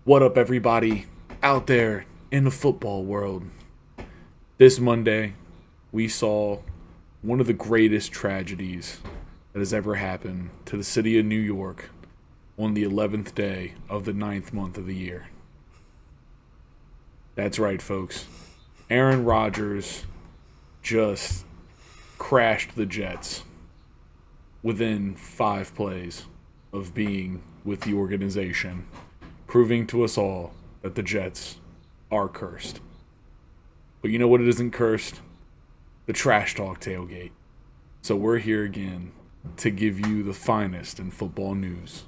What up, everybody out there in the football world? This Monday, we saw one of the greatest tragedies that has ever happened to the city of New York on the 11th day of the ninth month of the year. That's right, folks. Aaron Rodgers just crashed the Jets within 5 plays of being with the organization, proving to us all that the Jets are cursed. But you know what it isn't cursed? The Trash Talk Tailgate. So we're here again to give you the finest in football news.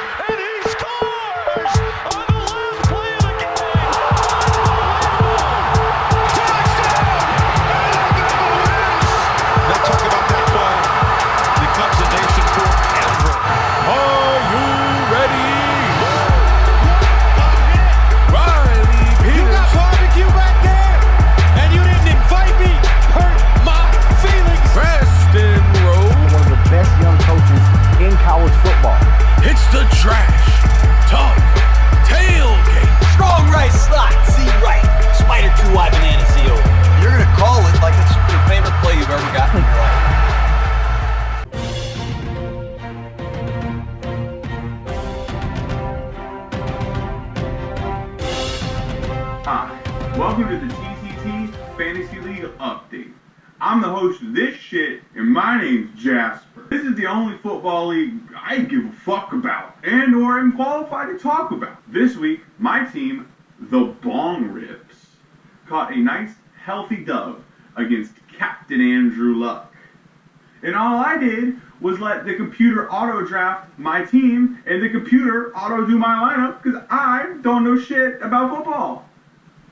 And he scores on the last play of the game. They talk about that ball becomes a nation forever. Are you ready? Riley Peters. You got barbecue back there, and you didn't invite me. Hurt my feelings. Preston Rowe. One of the best young coaches in college football. It's the Trash Talk Tailgate. Strong right slot, Z right. Spider 2-eye banana seal. You're going to call it like it's your favorite play you've ever gotten in your life. Hi, welcome to the TTT Fantasy League Update. I'm the host of this shit, and my name's Jasper. This is the only football league I give a fuck about, and or am qualified to talk about. This week, my team, the Bong Rips, caught a nice, healthy dub against Captain Andrew Luck. And all I did was let the computer auto-draft my team, and the computer auto-do my lineup, because I don't know shit about football.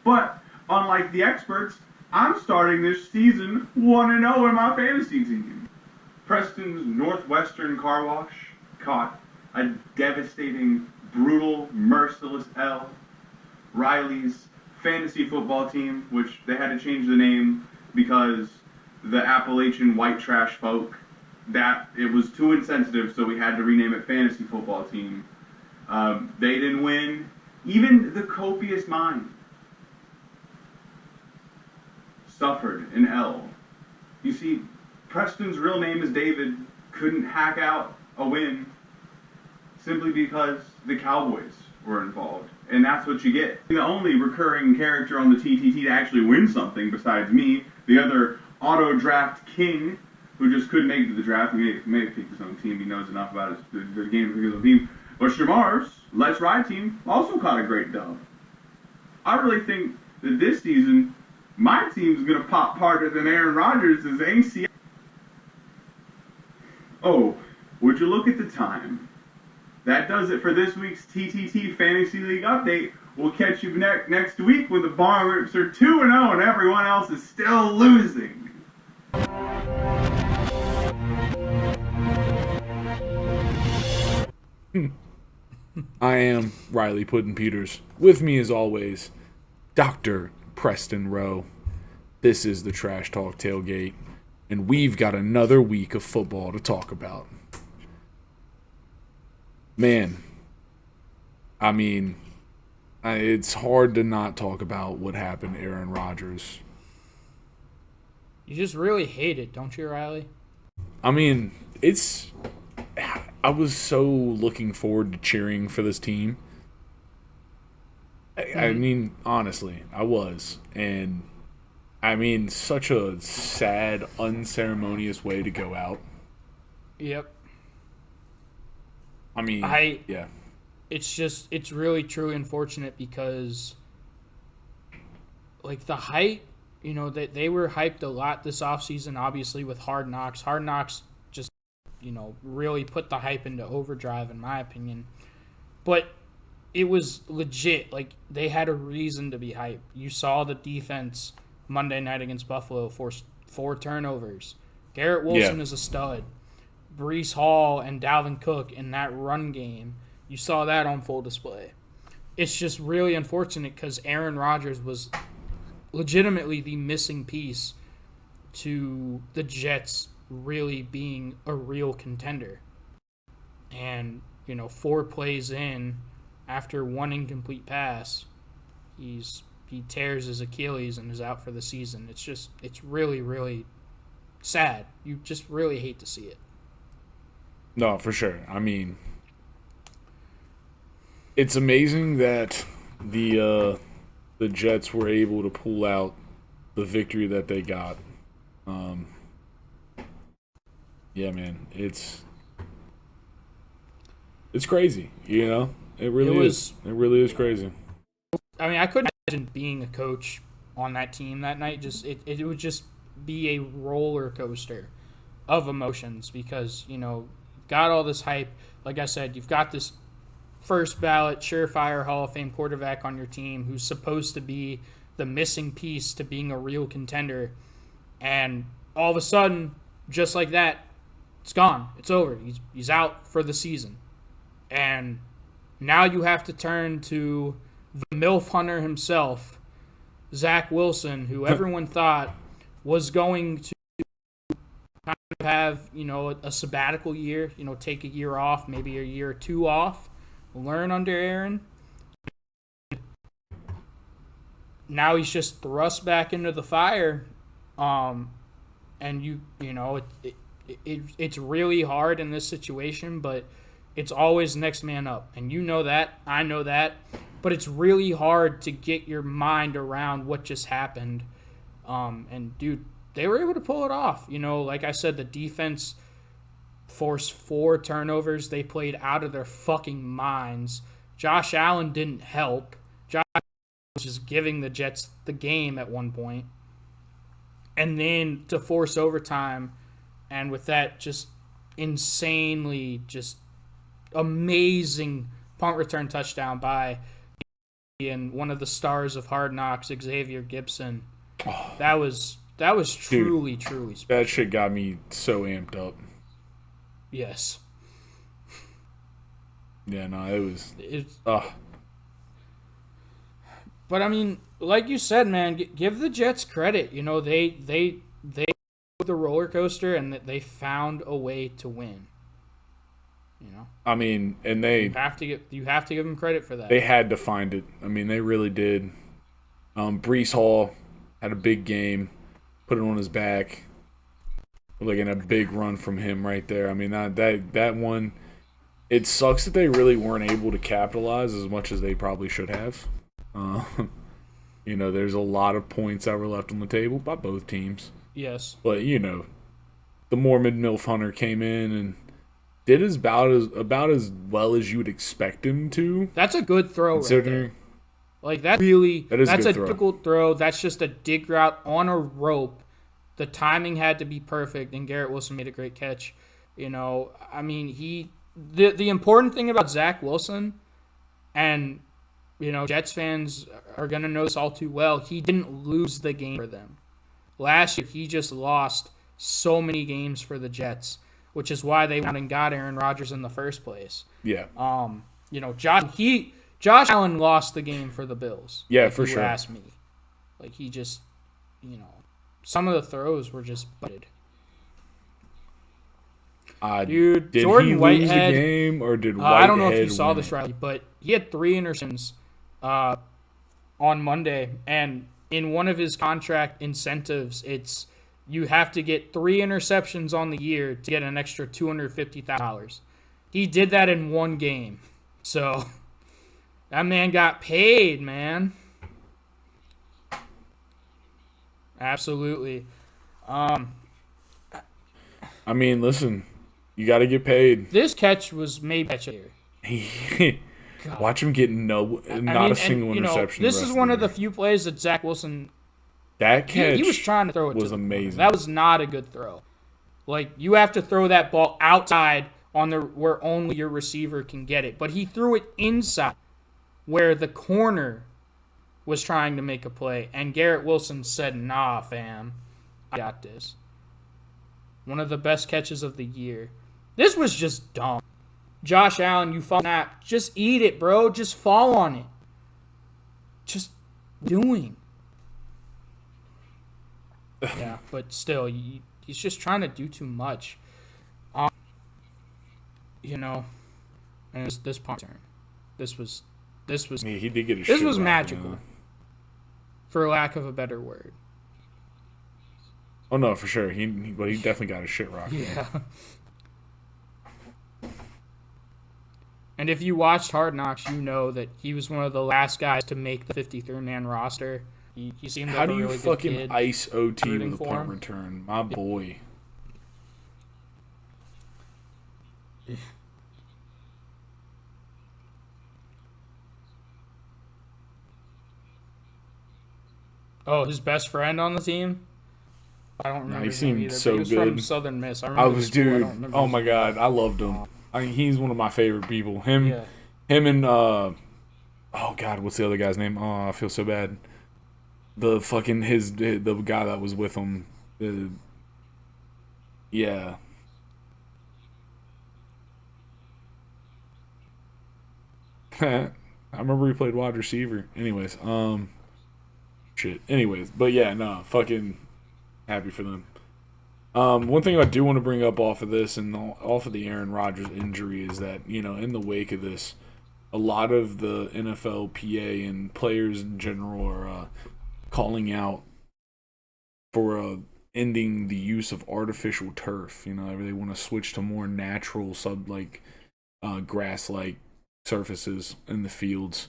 But, unlike the experts, I'm starting this season 1-0 in my fantasy team. Preston's Northwestern Car Wash caught a devastating, brutal, merciless L. Riley's fantasy football team, which they had to change the name because the Appalachian white trash folk, that it was too insensitive, so we had to rename it fantasy football team. They didn't win. Even the copious mind suffered an L. You see, Preston's real name is David, couldn't hack out a win simply because the Cowboys were involved. And that's what you get. The only recurring character on the TTT to actually win something besides me, the other auto-draft king, who just couldn't make it to the draft. He may have picked his own team. He knows enough about the game to pick his own team. But Shamar's Let's Ride team also caught a great dub. I really think that this season, my team's going to pop harder than Aaron Rodgers' ACL. Oh, would you look at the time? That does it for this week's TTT Fantasy League Update. We'll catch you next week when the Bong Rips are 2-0 and everyone else is still losing. I am Riley Puddin Peters. With me, as always, Dr. Preston Rowe. This is the Trash Talk Tailgate, and we've got another week of football to talk about. Man, I mean, it's hard to not talk about what happened to Aaron Rodgers. You just really hate it, don't you, Riley? I mean, I was so looking forward to cheering for this team. I mean, honestly, I was. And, I mean, such a sad, unceremonious way to go out. Yep. I mean, yeah. It's really truly unfortunate because, like, the hype, you know, that they were hyped a lot this offseason, obviously, with Hard Knocks. Hard Knocks just, you know, really put the hype into overdrive, in my opinion. But it was legit. Like, they had a reason to be hyped. You saw the defense Monday night against Buffalo force 4 turnovers. Garrett Wilson is a stud. Breece Hall and Dalvin Cook in that run game, you saw that on full display. It's just really unfortunate because Aaron Rodgers was legitimately the missing piece to the Jets really being a real contender. And, you know, 4 plays in, after one incomplete pass, he tears his Achilles and is out for the season. It's really, really sad. You just really hate to see it. No, for sure. I mean, it's amazing that the Jets were able to pull out the victory that they got. Yeah, man, it's crazy. You know, it really is. It really is crazy. I mean, I couldn't imagine being a coach on that team that night. Just it would just be a roller coaster of emotions because, you know, got all this hype. Like I said, you've got this first ballot, surefire Hall of Fame quarterback on your team who's supposed to be the missing piece to being a real contender. And all of a sudden, just like that, it's gone. It's over. He's out for the season. And now you have to turn to the MILF hunter himself, Zach Wilson, who everyone thought was going to kind of have, you know, a sabbatical year, you know, take a year off, maybe a year or two off, learn under Aaron. Now he's just thrust back into the fire. And you know, it's really hard in this situation, but it's always next man up. And you know that, I know that, but it's really hard to get your mind around what just happened. And dude, they were able to pull it off. You know, like I said, the defense forced 4 turnovers. They played out of their fucking minds. Josh Allen didn't help. Josh was just giving the Jets the game at one point. And then to force overtime, and with that just insanely, just amazing punt return touchdown by one of the stars of Hard Knocks, Xavier Gibson. That was truly, truly special. That shit got me so amped up. Yes. Yeah, no, it was. But I mean, like you said, man, give the Jets credit. You know, they the roller coaster and they found a way to win. You know, I mean, and you have to give them credit for that. They had to find it. I mean, they really did. Breece Hall had a big game, put it on his back, like in a big run from him right there. I mean, that one. It sucks that they really weren't able to capitalize as much as they probably should have. You know, there's a lot of points that were left on the table by both teams. Yes. But, you know, the Mormon MILF Hunter came in and did about as well as you would expect him to. That's a good throw right there. Like, that's a difficult throw. That's just a dig route on a rope. The timing had to be perfect, and Garrett Wilson made a great catch. You know, I mean, the important thing about Zach Wilson, and, you know, Jets fans are going to know this all too well, he didn't lose the game for them. Last year, he just lost so many games for the Jets, which is why they went and got Aaron Rodgers in the first place. Yeah. You know, Josh Allen lost the game for the Bills. Yeah, for sure. If you ask me. Like, he just, you know, some of the throws were just butted. Dude, did Jordan he Whitehead, lose the game, or did Whitehead I don't know if you saw win this, it? Riley, but he had 3 interceptions on Monday, and in one of his contract incentives, it's you have to get 3 interceptions on the year to get an extra $250,000. He did that in one game, so that man got paid, man. Absolutely. I mean, listen. You got to get paid. This catch was maybe catch of the year. Watch him get not a single interception. This is one of the few plays that Zach Wilson. That catch he was trying to throw it. Was amazing. That was not a good throw. Like, you have to throw that ball outside where only your receiver can get it. But he threw it inside where the corner was trying to make a play, and Garrett Wilson said, "Nah, fam, I got this." One of the best catches of the year. This was just dumb. Josh Allen, you fall snap. Just eat it, bro. Just fall on it. Just doing. Yeah, but still, he's just trying to do too much. You know, and this punt return. This was This was Yeah, he did get a this shit was rocked, magical, man. for lack of a better word. Oh no, for sure. But he definitely got a shit rocked. Yeah. And if you watched Hard Knocks, you know that he was one of the last guys to make the 53-man roster. He seemed like How a do you really good fucking kid. ice OT Rooting with a for punt him. return? My boy. Oh, his best friend on the team? I don't remember he his name seemed either, so but he was good. from Southern Miss. I remember I the was, school, I dude. don't remember Oh his my name. god, I loved him. I mean, he's one of my favorite people. Him Yeah. and oh god, what's the other guy's name? Oh, I feel so bad. The fucking the guy that was with him. Yeah. I remember he played wide receiver. Anyways, shit. Anyways, but yeah, no, fucking happy for them. One thing I do want to bring up off of this and off of the Aaron Rodgers injury is that, you know, in the wake of this, a lot of the NFLPA and players in general are calling out for ending the use of artificial turf. You know, they want to switch to more natural grass-like surfaces in the fields.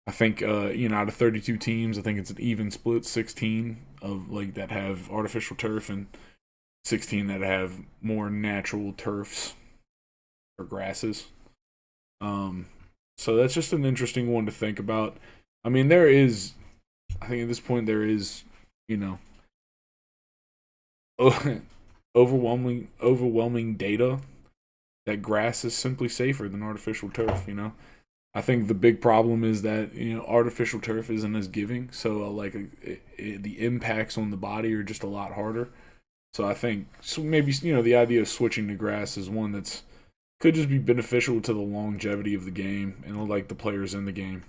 I think you know, out of 32 teams, I think it's an even split, 16 of like that have artificial turf and 16 that have more natural turfs or grasses. So that's just an interesting one to think about. I mean, I think at this point there is, you know, overwhelming data that grass is simply safer than artificial turf, you know. I think the big problem is that, you know, artificial turf isn't as giving, so the impacts on the body are just a lot harder. So I think maybe, you know, the idea of switching to grass is one that's could just be beneficial to the longevity of the game and like the players in the game.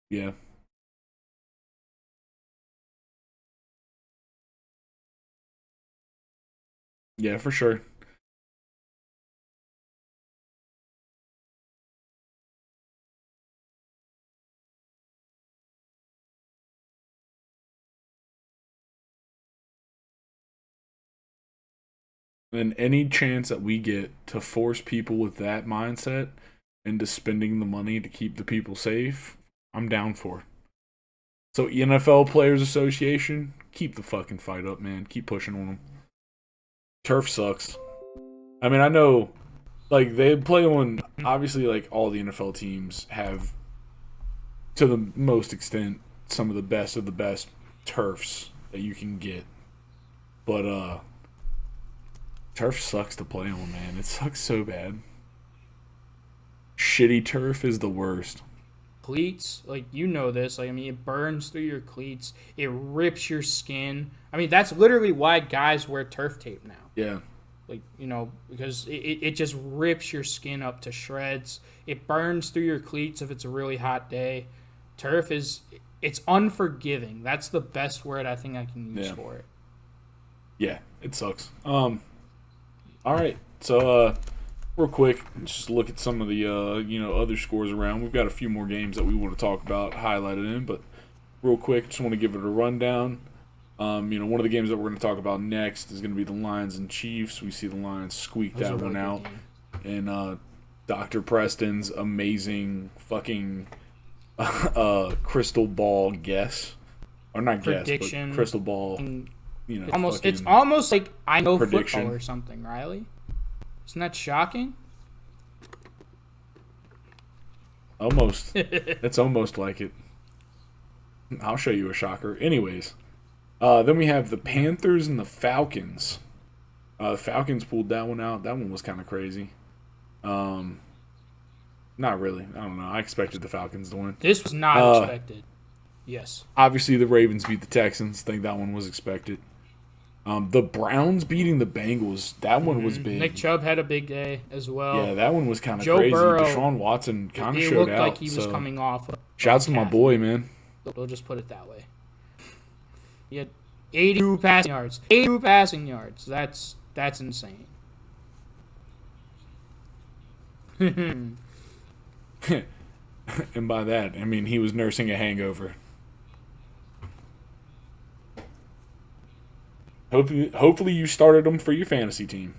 Yeah. Yeah, for sure. And any chance that we get to force people with that mindset into spending the money to keep the people safe, I'm down for. So NFL Players Association, keep the fucking fight up, man. Keep pushing on them. Turf sucks. I mean, I know, like, they play on, obviously, like, all the NFL teams have, to the most extent, some of the best turfs that you can get. But, turf sucks to play on, man. It sucks so bad. Shitty turf is the worst. Cleats, like, you know this, like, I mean, it burns through your cleats, it rips your skin. I mean, that's literally why guys wear turf tape now. Yeah. Like, you know, because it just rips your skin up to shreds. It burns through your cleats if it's a really hot day. Turf it's unforgiving. That's the best word I think I can use for it. Yeah, it sucks. All right, so real quick, just look at some of the you know, other scores around. We've got a few more games that we want to talk about highlighted in, but real quick, just want to give it a rundown. You know, one of the games that we're going to talk about next is going to be the Lions and Chiefs. We see the Lions squeak that one out, and Dr. Preston's amazing fucking crystal ball guess, or not Prediction. guess, but crystal ball. You know, It's almost like I know prediction. football or something, Riley. Isn't that shocking? Almost. It's almost like it. I'll show you a shocker. Anyways, then we have the Panthers and the Falcons. The Falcons pulled that one out. That one was kind of crazy. Not really. I don't know. I expected the Falcons to win. This was not expected. Yes. Obviously, the Ravens beat the Texans. I think that one was expected. The Browns beating the Bengals. That one was big. Nick Chubb had a big day as well. Yeah, that one was kind of Joe crazy. Burrow, Deshaun Watson kind of it showed looked out. like he was coming off. Shouts to my boy, man. We'll just put it that way. He had 82 passing yards. 82 passing yards. That's insane. And by that, I mean he was nursing a hangover. Hopefully you started him for your fantasy team.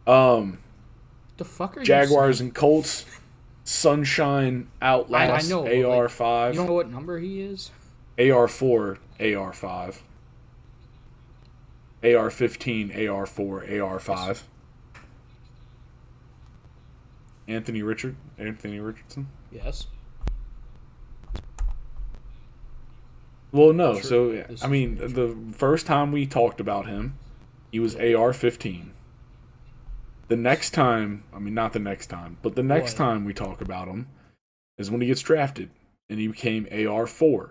The fuck are Jaguars you and Colts. Sunshine outlasts I know, AR5. you know what number he is? AR4, AR5. AR15, AR4, AR5. Anthony Richardson? Yes. Well, no. Sure. So, I mean, the first time we talked about him, he was AR15. The next time, I mean, not the next time, but the next time we talk about him is when he gets drafted, and he became AR4.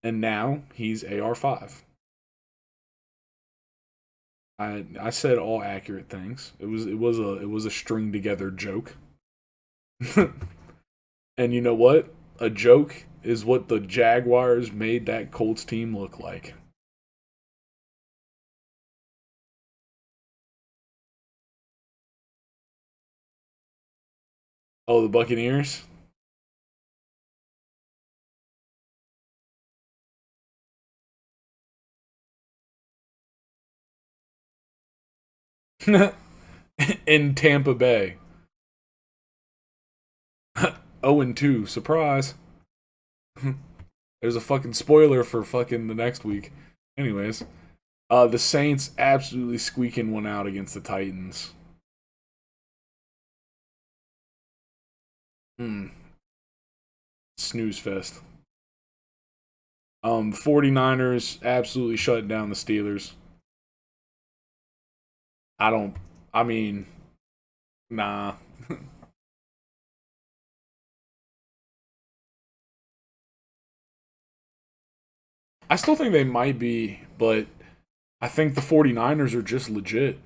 And now he's AR5. I said all accurate things. It was a string together joke. And you know what? A joke is what the Jaguars made that Colts team look like. Oh, the Buccaneers? In Tampa Bay. 0-2, surprise. There's a fucking spoiler for fucking the next week. Anyways, the Saints absolutely squeaking one out against the Titans. Snooze fest. 49ers absolutely shut down the Steelers. Nah. I still think they might be, but I think the 49ers are just legit.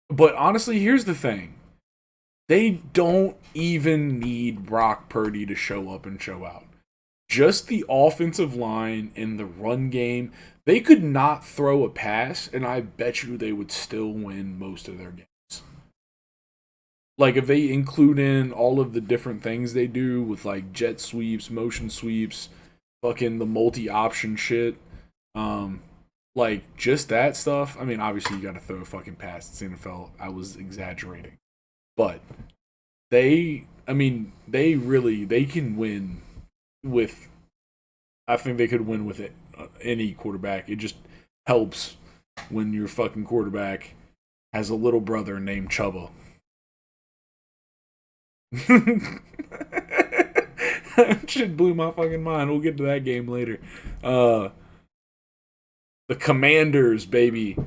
But honestly, here's the thing. They don't even need Brock Purdy to show up and show out. Just the offensive line and the run game, they could not throw a pass, and I bet you they would still win most of their games. Like, if they include in all of the different things they do with, like, jet sweeps, motion sweeps, fucking the multi-option shit, like, just that stuff. I mean, obviously, you got to throw a fucking pass. It's the NFL. I was exaggerating. But they can win with, I think they could win with it, any quarterback. It just helps when your fucking quarterback has a little brother named Chubba. That shit blew my fucking mind. We'll get to that game later. The Commanders, baby,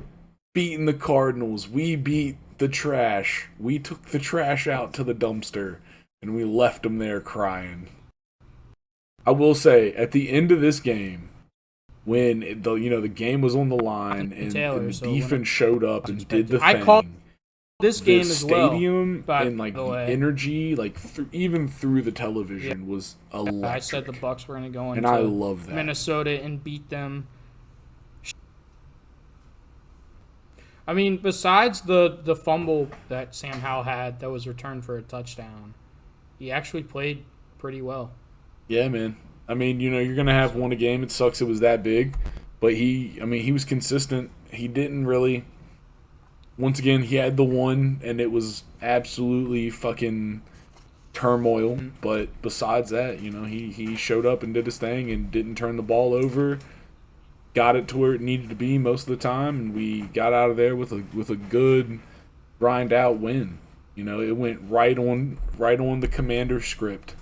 beating the Cardinals. We beat the trash. We took the trash out to the dumpster, and we left them there crying. I will say, at the end of this game, when the game was on the line and the defense showed up and did the thing, I called this game the as well. Stadium and like the energy, like even through the television, was electric. I said the Bucs were going to go into I love that. Minnesota and beat them. I mean, besides the fumble that Sam Howell had that was returned for a touchdown, he actually played pretty well. Yeah, man. I mean, you're going to have one a game. It sucks it was that big. But he was consistent. He didn't really... Once again, he had the one, and it was absolutely fucking turmoil. But besides that, he showed up and did his thing and didn't turn the ball over. Got it to where it needed to be most of the time, and we got out of there with a good grind out win. It went right on the Commander script.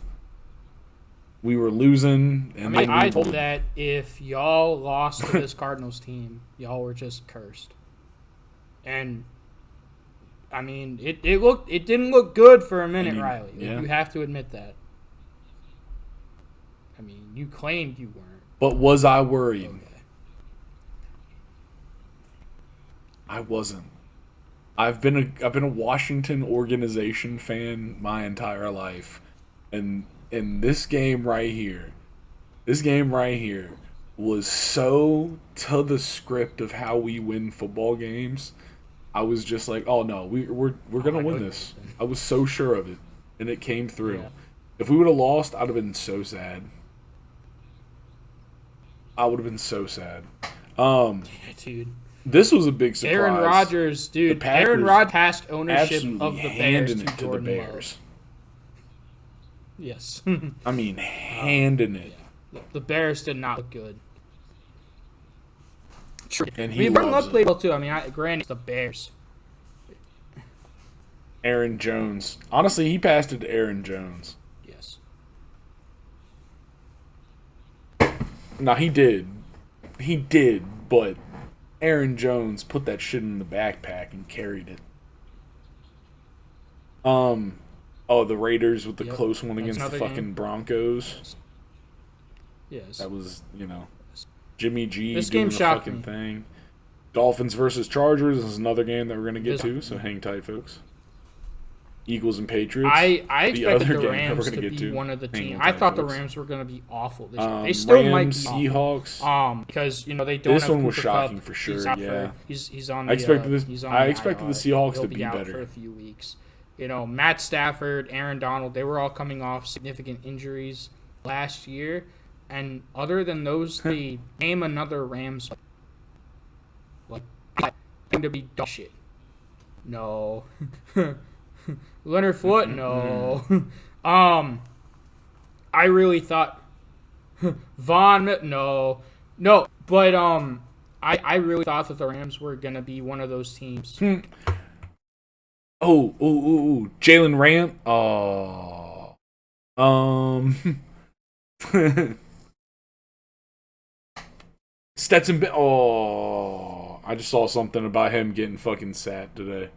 We were losing, and I told that if y'all lost to this Cardinals team, y'all were just cursed. And I mean, it didn't look good for a minute, Riley. Yeah. You have to admit that. I mean, you claimed you weren't. But was I worried? Okay. I wasn't. I've been a Washington organization fan my entire life, and in this game right here, was so to the script of how we win football games. I was just like, oh no, we're gonna win this. I was so sure of it, and it came through. Yeah. If we would have lost, I'd have been so sad. I would have been so sad. Dude. This was a big surprise. Aaron Rodgers, dude. Packers Aaron Rodgers passed ownership absolutely of the Bears handing to it to the Jordan Bears. Love. Yes. I mean, handing it. The Bears did not look good. And I he mean, Jordan loves Love it. played well too. I mean, granted, it's the Bears. Aaron Jones. Honestly, he passed it to Aaron Jones. Yes. No, he did. He did, but Aaron Jones put that shit in the backpack and carried it. The Raiders with the close one That's against the another fucking game. Broncos. Yes. That was, Jimmy G This doing game the shocked fucking me. thing. Dolphins versus Chargers is another game that we're going to get This- to, so hang tight, folks. Eagles and Patriots. I the expected other the game that Rams we're to gonna get be to. one of the Hang teams. tight, I thought the folks. Rams were going to be awful this year. They still Rams, might be awful. Seahawks. Because they don't This have one was Cooper shocking Kupp. for sure, He's out yeah. he's on. I expected this- He's on I the expected the IR. Seahawks He'll to be out better. for a few weeks. Matt Stafford, Aaron Donald, they were all coming off significant injuries last year, and other than those, they name another Rams like going to be dog shit. No. Leonard Foot, no. I really thought Von, no, but I really thought that the Rams were gonna be one of those teams. Jalen Ramp. Oh. Stetson. I just saw something about him getting fucking sat today.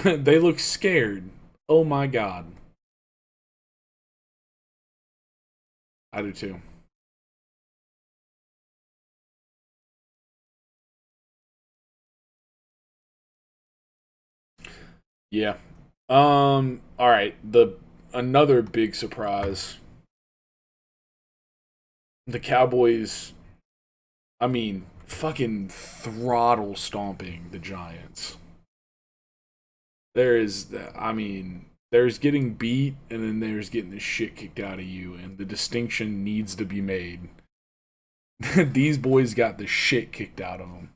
They look scared. Oh my god. I do too. Yeah. All right. Another big surprise. The Cowboys. I mean, fucking throttle stomping the Giants. There's getting beat and then there's getting the shit kicked out of you, and the distinction needs to be made. These boys got the shit kicked out of them.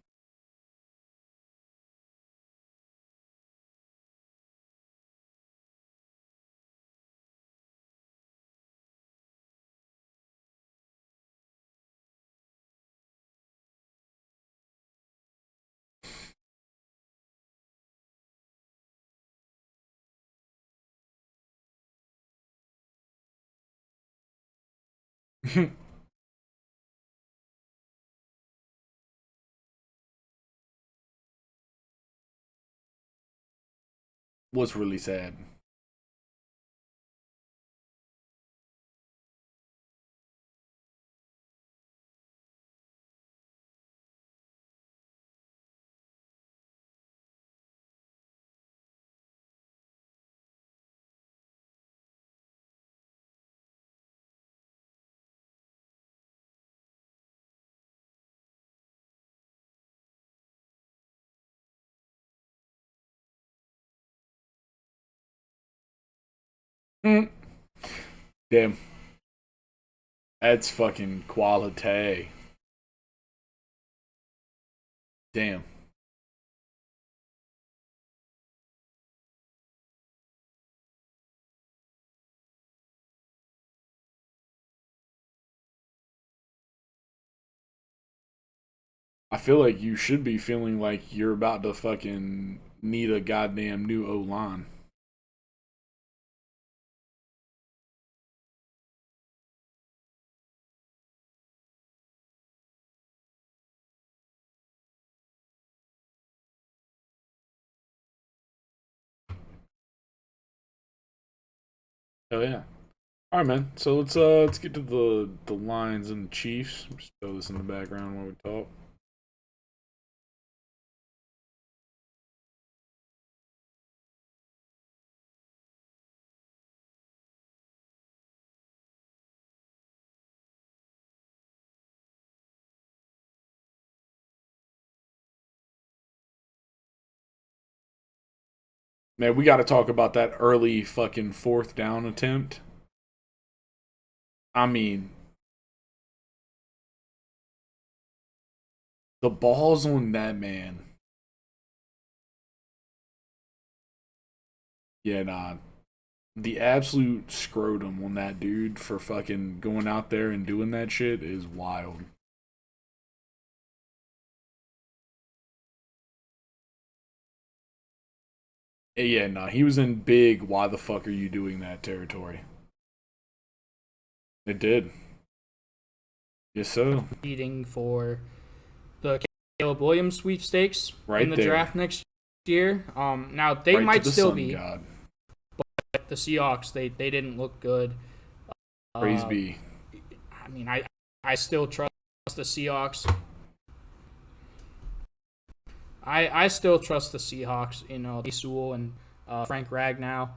Was really sad. Damn. That's fucking quality. Damn. I feel like you should be feeling like you're about to fucking need a goddamn new O-line. Oh yeah. All right, man. So let's get to the Lions and the Chiefs. Just throw this in the background while we talk. Man, we got to talk about that early fucking fourth down attempt. I mean, the ball's on that man. Yeah, nah. The absolute scrotum on that dude for fucking going out there and doing that shit is wild. Yeah, nah. He was in big, why the fuck are you doing that territory. It did. Yes, so. Competing for the Caleb Williams sweepstakes Right in the there. draft next year. Now they Right might to the still sun be, god. but the Seahawks they didn't look good. Praise be. I mean, I still trust the Seahawks. I still trust the Seahawks. You know, Sewell and Frank Ragnow.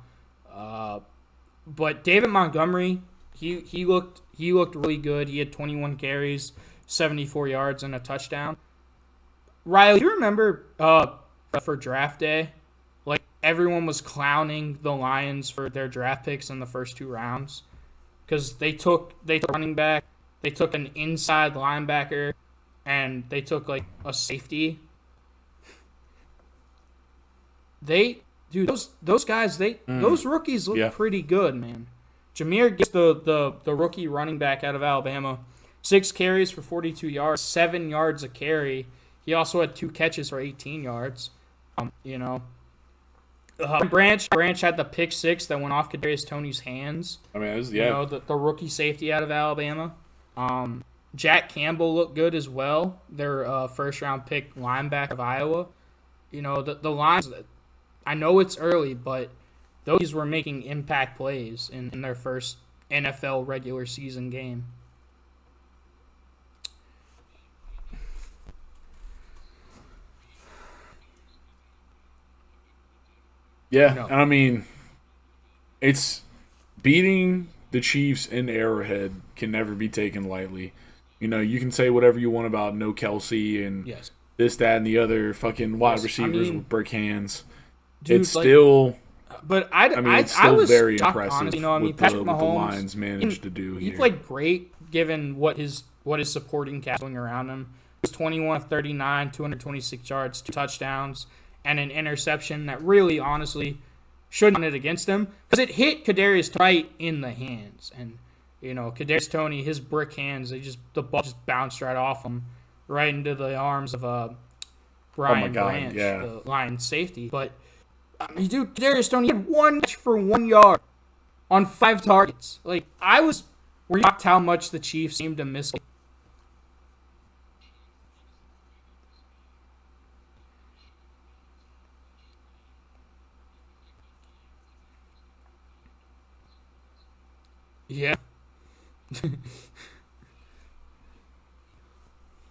But David Montgomery, he looked really good. He had 21 carries, 74 yards, and a touchdown. Riley, do you remember for draft day, like everyone was clowning the Lions for their draft picks in the first 2 rounds because they took running back, they took an inside linebacker, and they took like a safety. Those guys, those rookies look pretty good, man. Jameer gets the rookie running back out of Alabama, 6 carries for 42 yards, 7 yards a carry. He also had 2 catches for 18 yards. You know, Branch had the pick 6 that went off Kadarius Toney's hands. I mean, You know, the rookie safety out of Alabama. Jack Campbell looked good as well. Their first round pick linebacker of Iowa. You know, the Lions. I know it's early, but those were making impact plays in their first NFL regular season game. Yeah, No. and I mean, it's beating the Chiefs in Arrowhead can never be taken lightly. You know, you can say whatever you want about no Kelsey and Yes. this, that, and the other fucking wide Yes, receivers I mean, with brick hands. dude, It's like, still, but it's I still was very shocked, impressive honestly. You know, I mean, what Patrick the Mahomes, Lions managed to do he here. played great given what his supporting cast going around him. He was 21 of 39, 226 yards, 2 touchdowns, and an interception that really, honestly, shouldn't have it against him because it hit Kadarius right in the hands. And, you know, Kadarius Toney, his brick hands, the ball just bounced right off him, right into the arms of Brian Branch, yeah. the Lions safety. But, I mean, dude, Kadarius Toney had 1 catch for 1 yard on 5 targets. Like, I was shocked how much the Chiefs seemed to miss. Yeah.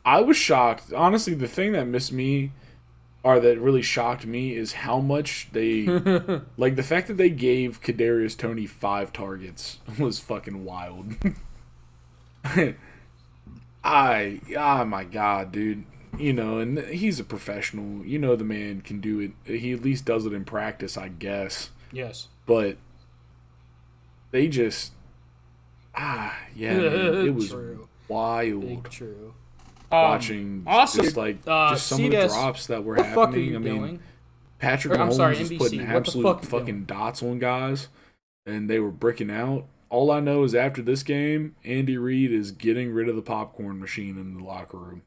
I was shocked. Honestly, the thing that missed me or that really shocked me is how much they like the fact that they gave Kadarius Toney 5 targets was fucking wild. Oh my god, dude. You know, and he's a professional. You know the man can do it. He at least does it in practice, I guess. Yes. But they just yeah, man, it was True. wild. Big true. Watching also, just some of the CBS, drops that were what the fuck are happening. you I mean, doing? Patrick I'm Mahomes sorry, was NBC, putting what the absolute fuck you fucking doing? dots on guys, and they were bricking out. All I know is after this game, Andy Reid is getting rid of the popcorn machine in the locker room.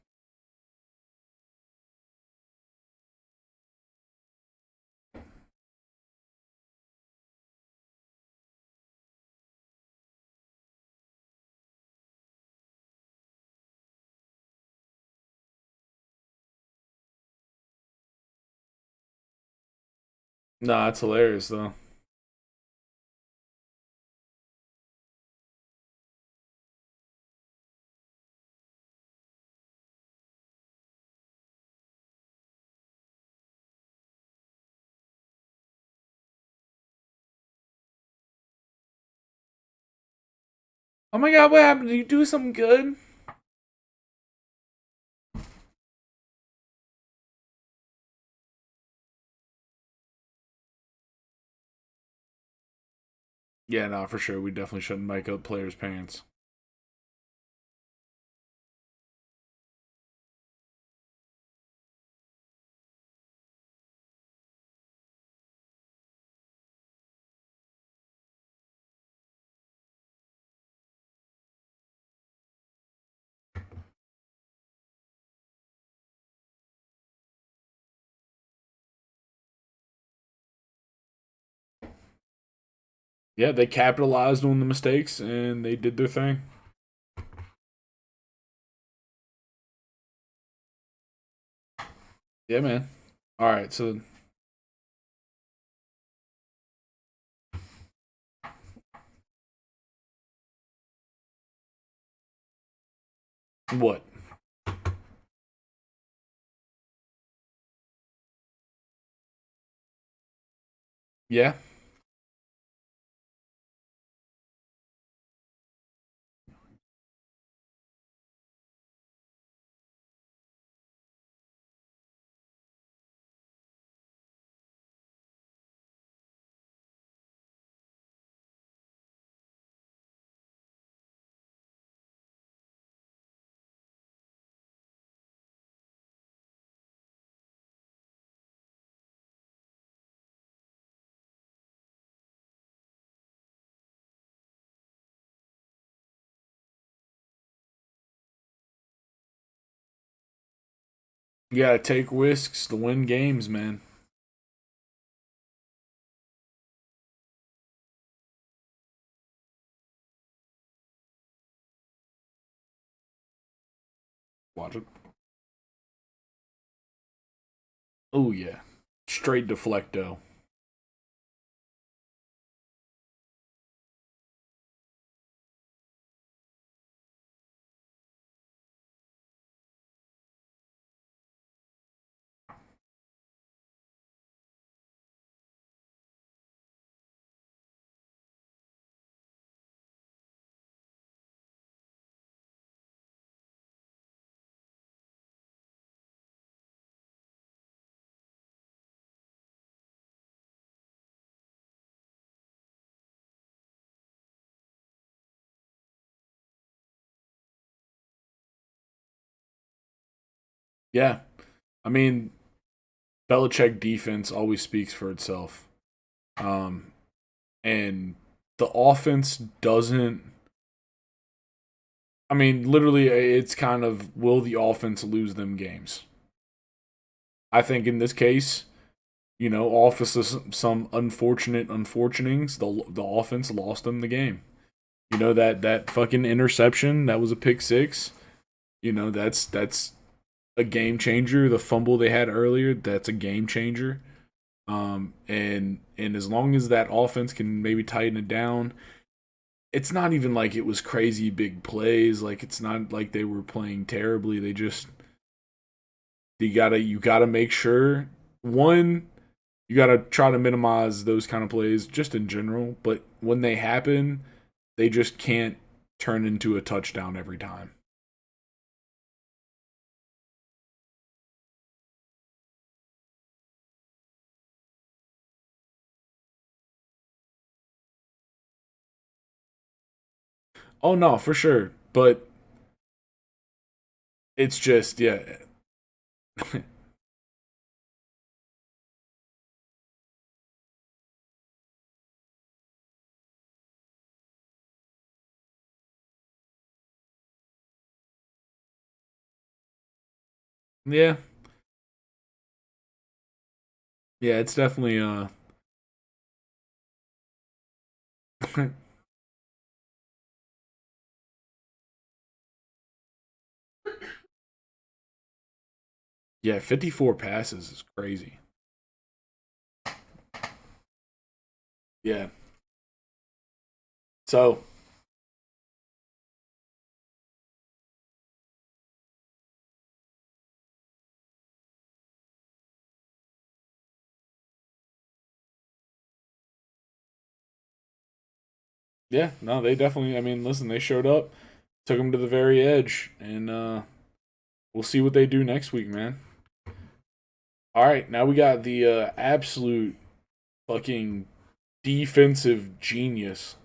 Nah, it's hilarious though. Oh my god, what happened? Did you do something good? Yeah, no, for sure. We definitely shouldn't make up players' parents. Yeah, they capitalized on the mistakes and they did their thing. Yeah, man. All right, so what? Yeah. You gotta take risks to win games, man. Watch it. Oh yeah. Straight deflecto. Yeah. I mean, Belichick defense always speaks for itself. Um, and the offense doesn't. I mean, literally, it's kind of will the offense lose them games? I think in this case, off of some unfortunate unfortunings, the offense lost them the game. That fucking interception that was a pick six. That's a game changer. The fumble they had earlier, that's a game changer. And as long as that offense can maybe tighten it down, it's not even like it was crazy big plays. Like it's not like they were playing terribly. You gotta make sure one, you gotta try to minimize those kind of plays just in general. But when they happen, they just can't turn into a touchdown every time. Oh no, for sure. But it's just yeah. Yeah. Yeah, it's definitely yeah, 54 passes is crazy. Yeah. So, Yeah, no, they definitely. I mean, listen, they showed up, took them to the very edge, and we'll see what they do next week, man. All right, now we got the absolute fucking defensive genius.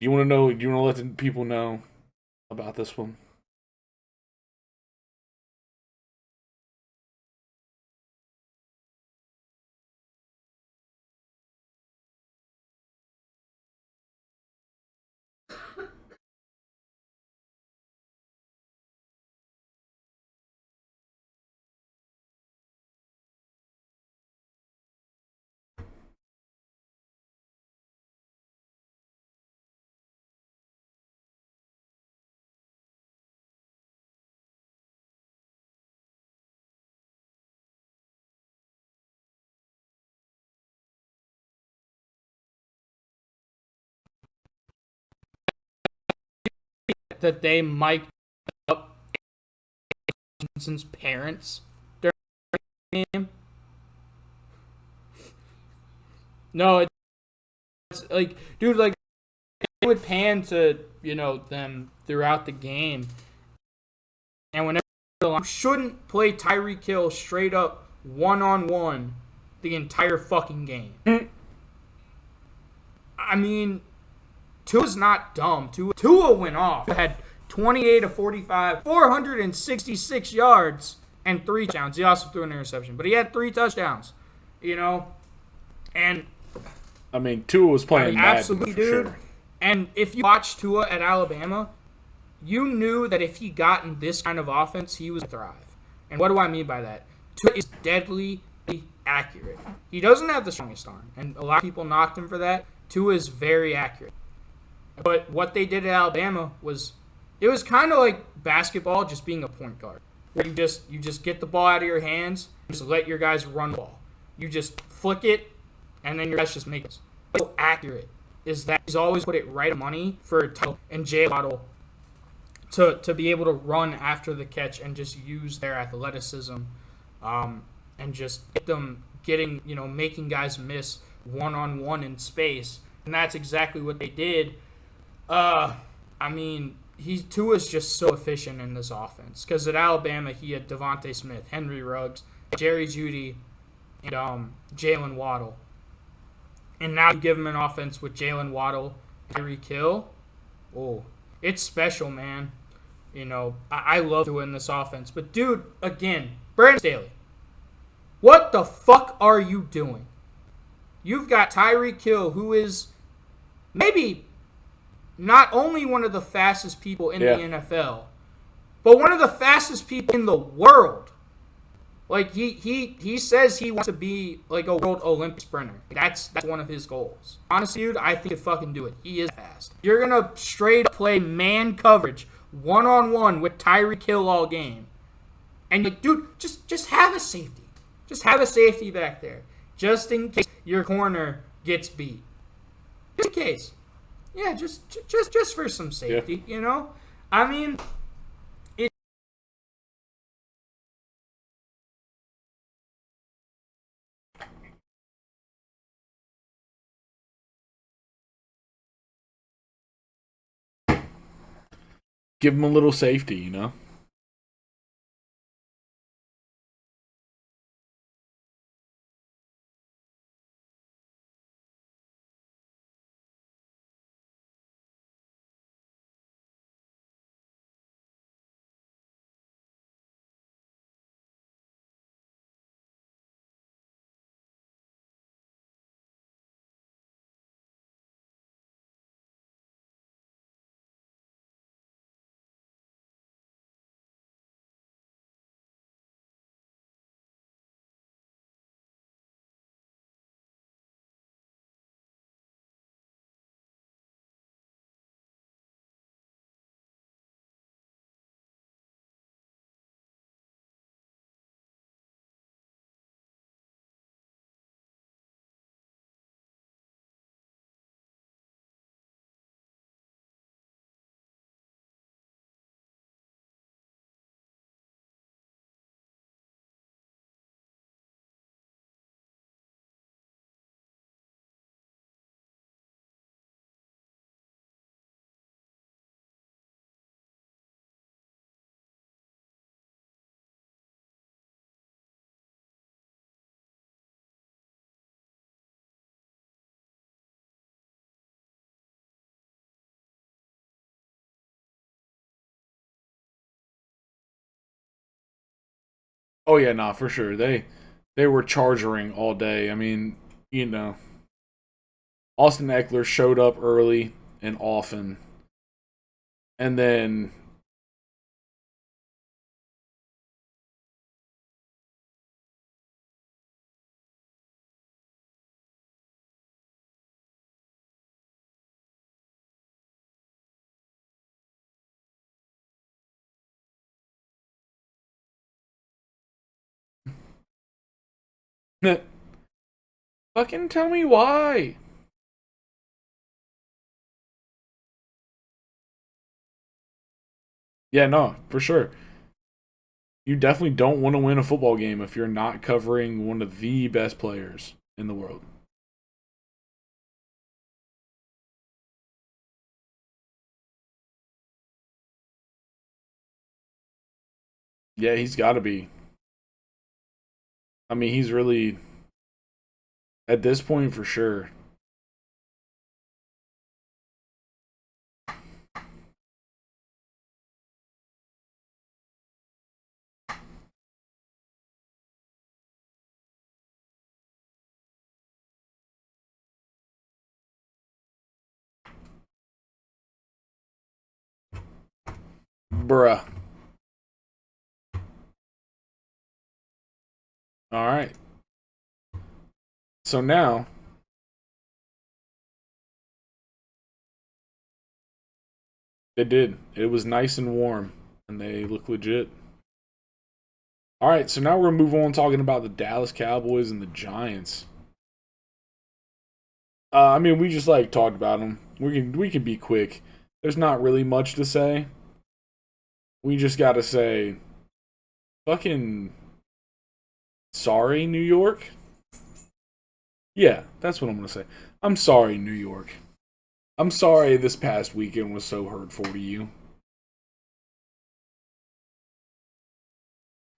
You want to know? Do you want to let the people know about this one? That they mic'd up Johnson's parents during the game. No, it's like, dude, like, they would pan to, them throughout the game. And whenever you shouldn't play Tyreek Hill straight up one-on-one the entire fucking game. I mean, Tua's not dumb. Tua went off. He had 28 of 45, 466 yards, and 3 touchdowns. He also threw an interception, but he had 3 touchdowns. And I mean, Tua was playing absolutely, for dude. sure. And if you watched Tua at Alabama, you knew that if he got in this kind of offense, he was thrive. And what do I mean by that? Tua is deadly accurate. He doesn't have the strongest arm, and a lot of people knocked him for that. Tua is very accurate. But what they did at Alabama was, it was kind of like basketball just being a point guard. Where you just get the ball out of your hands, just let your guys run the ball. You just flick it, and then your guys just make it. So accurate is that he's always put it right on money for and Jay Waddle to be able to run after the catch and just use their athleticism, and just get them making guys miss one-on-one in space. And that's exactly what they did. I mean, Tua's just so efficient in this offense. Because at Alabama, he had Devontae Smith, Henry Ruggs, Jerry Jeudy, and Jalen Waddle. And now you give him an offense with Jalen Waddle, Tyreek Hill. Oh, it's special, man. I love Tua in this offense. But, dude, again, Brandon Staley, what the fuck are you doing? You've got Tyreek Hill, who is maybe not only one of the fastest people in the NFL, but one of the fastest people in the world. Like, he says he wants to be like a world Olympic sprinter. That's one of his goals. Honestly, dude, I think he could fucking do it. He is fast. You're gonna straight up play man coverage one-on-one with Tyreek Hill all game, and like, dude, just have a safety. Just have a safety back there, just in case your corner gets beat. Just in case. Yeah, just for some safety, I mean, Give him a little safety, Oh yeah, nah, for sure. They were charging all day. I mean, Austin Eckler showed up early and often, and then fucking tell me why. Yeah, no, for sure. You definitely don't want to win a football game if you're not covering one of the best players in the world. Yeah, he's got to be. I mean, he's really at this point for sure. Bruh. All right. So now they did. It was nice and warm, and they look legit. All right, so now we're gonna move on talking about the Dallas Cowboys and the Giants. I mean, we just like talked about them. We can be quick. There's not really much to say. We just gotta say, fucking sorry, New York. Yeah, that's what I'm gonna say. I'm sorry, New York. I'm sorry this past weekend was so hurtful to you.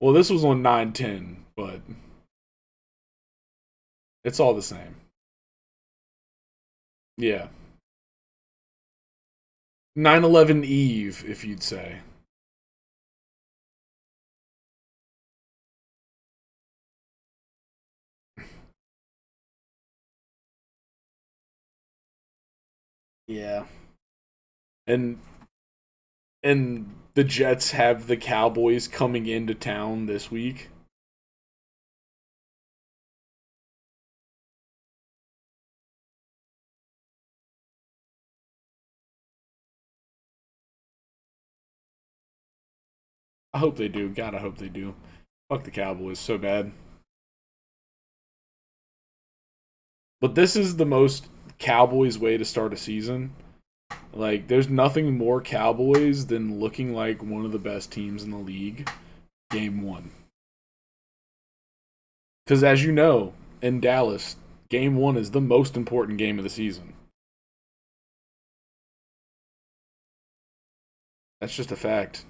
Well, this was on 9/10, but it's all the same. Yeah. 9/11 Eve, if you'd say. Yeah. And and the Jets have the Cowboys coming into town this week. I hope they do. God, I hope they do. Fuck the Cowboys so bad. But this is the most Cowboys way to start a season. Like, there's nothing more Cowboys than looking like one of the best teams in the league game one. Because as you know, in Dallas, game one is the most important game of the season. That's just a fact.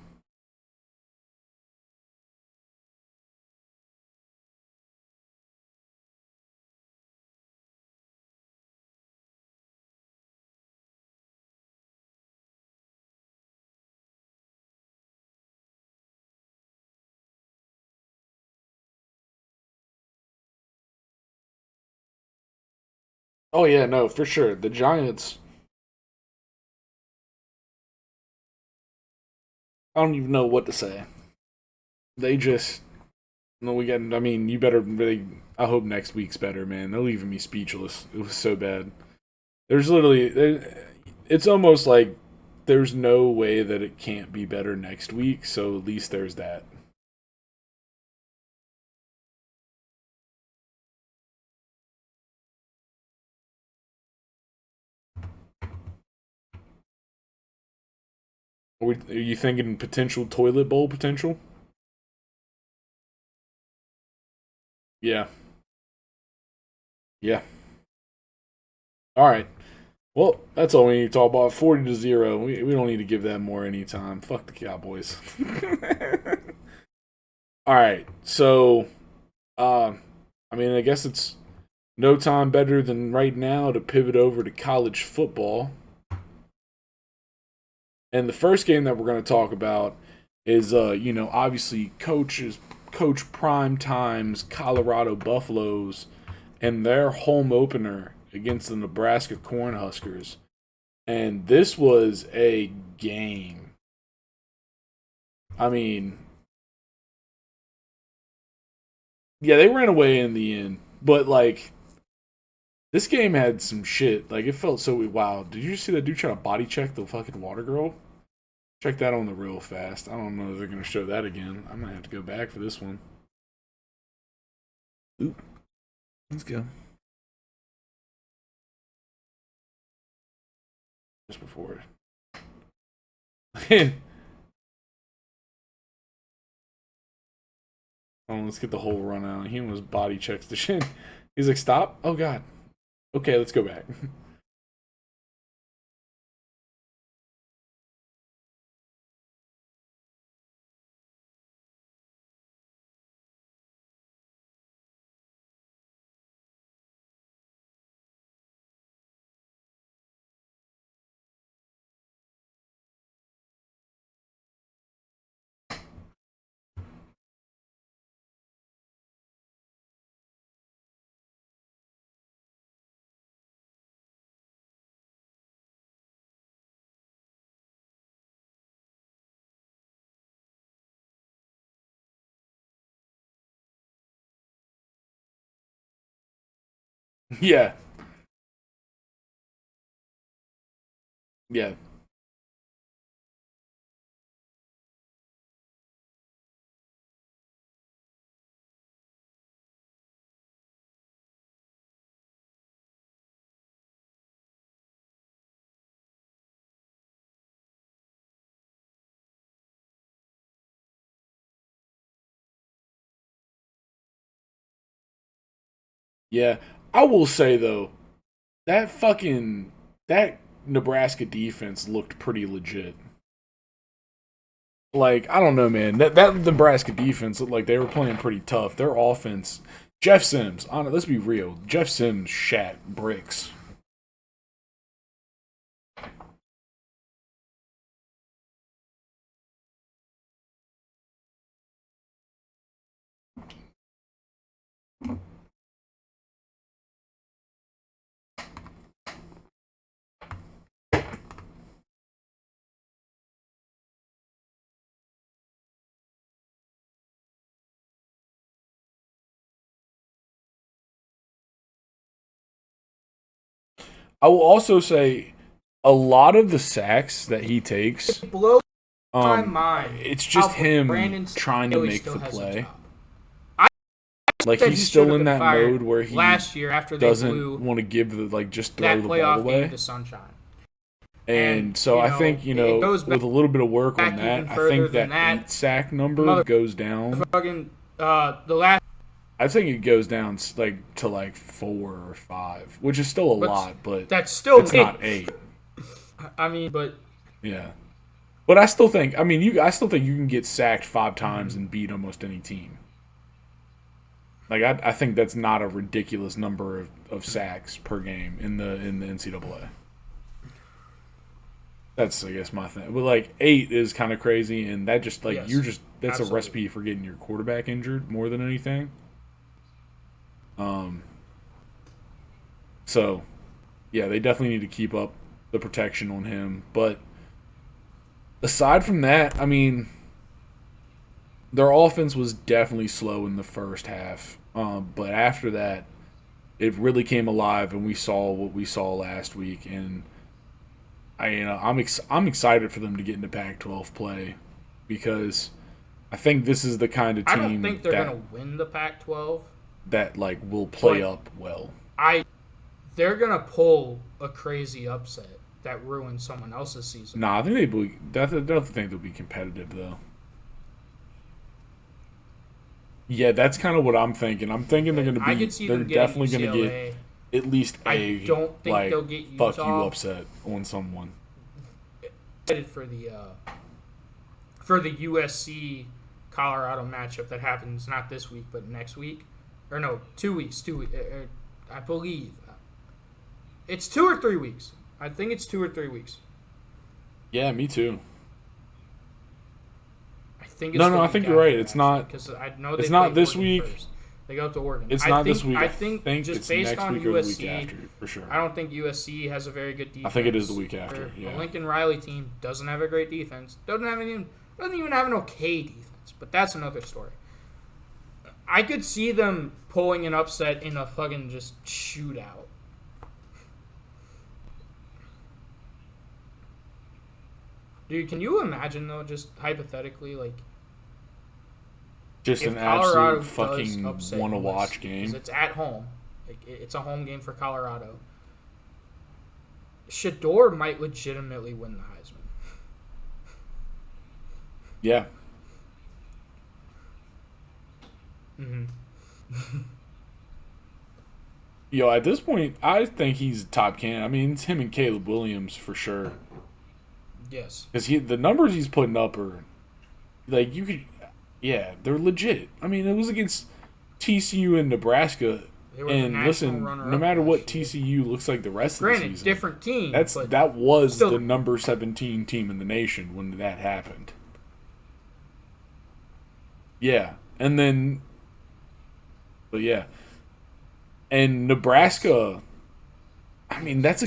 Oh, yeah, no, for sure. The Giants, I don't even know what to say. They just, no, we got, I mean, you better really, I hope next week's better, man. They're leaving me speechless. It was so bad. There's literally, it's almost like there's no way that it can't be better next week, so at least there's that. Are you thinking potential toilet bowl potential? Yeah. Yeah. All right. Well, that's all we need to talk about. 40-0. We don't need to give that more any time. Fuck the Cowboys. All right. So, uh, I mean, I guess it's no time better than right now to pivot over to college football. And the first game that we're going to talk about is, obviously coach Prime Time's Colorado Buffaloes and their home opener against the Nebraska Cornhuskers. And this was a game. I mean, yeah, they ran away in the end. But, like, this game had some shit. Like, it felt so wild. Did you see that dude try to body check the fucking water girl? Check that on the real fast. I don't know if they're going to show that again. I might have to go back for this one. Oop. Let's go. Just before it. Oh, let's get the whole run out. He almost body checks the shit. He's like, stop? Oh, God. Okay, let's go back. Yeah. Yeah. Yeah. I will say, though, that Nebraska defense looked pretty legit. Like, I don't know, man. That Nebraska defense looked like they were playing pretty tough. Their offense, Jeff Sims, let's be real. Jeff Sims shat bricks. I will also say a lot of the sacks that he takes, Blows my mind. it's just how him Brandon trying to Staley make still the has a play. job. I Like, said he's he still should have in been that fired mode where he last year after they doesn't blew want to give the, like, just throw that the ball playoff away. game to Sunshine. And so you I know, think, it goes with a little bit of work on back that, even I further think than that that. 8-sack number goes down. Fucking the last. I think it goes down like to like 4 or 5, which is still a lot, but that's still it's not 8. I mean, but Yeah, but I still think I still think you can get sacked 5 times and beat almost any team. Like I think that's not a ridiculous number of sacks per game in the NCAA. That's, I guess, my thing. But like 8 is kind of crazy, and that just like Yes, that's absolutely. a recipe for getting your quarterback injured more than anything. So yeah, they definitely need to keep up the protection on him. But aside from that, I mean, their offense was definitely slow in the first half. But after that, it really came alive, and we saw what we saw last week. And I'm excited for them to get into Pac-12 play, because I think this is the kind of team I don't think they're gonna win the Pac-12. That like will play But up well. They're gonna pull a crazy upset that ruins someone else's season. Nah, I think I definitely think they'll be competitive though. Yeah, that's kind of what I'm thinking. I'm thinking they're going to be. I could see They're them getting definitely going to UCLA. get at least I don't think like they'll get fuck you Utah. upset on someone. Excited for the USC Colorado matchup that happens not this week but next week, or no, 2 weeks. I believe it's 2 or 3 weeks. I think it's 2 or 3 weeks. Yeah, me too. I think it's No, I think you're right. It's not. because I know they It's not play this Oregon week. first. They go to Oregon. It's I not think, this week. I think just it's based next on week or the USC, week after, for sure. I don't think USC has a very good defense. I think it is the week after. The Yeah. Lincoln Riley team doesn't have a great defense. Doesn't even have an okay defense. But that's another story. I could see them pulling an upset in a fucking just shootout. Dude, can you imagine though, just hypothetically, like, Just if an Colorado absolute fucking does upset want to USC, watch 'cause game. it's at home. Like, it's a home game for Colorado. Shador might legitimately win the Heisman. Yeah. Yo, at this point, I think he's top can. I mean, it's him and Caleb Williams for sure. Yes. Because the numbers he's putting up are, like, you could, yeah, they're legit. I mean, it was against TCU and Nebraska. They were the And national listen, runner-up no matter what last year. TCU looks like the rest of the Granted, season, different team. but that was still- the number 17 team in the nation when that happened. Yeah, and then, but yeah, and Nebraska. I mean, it's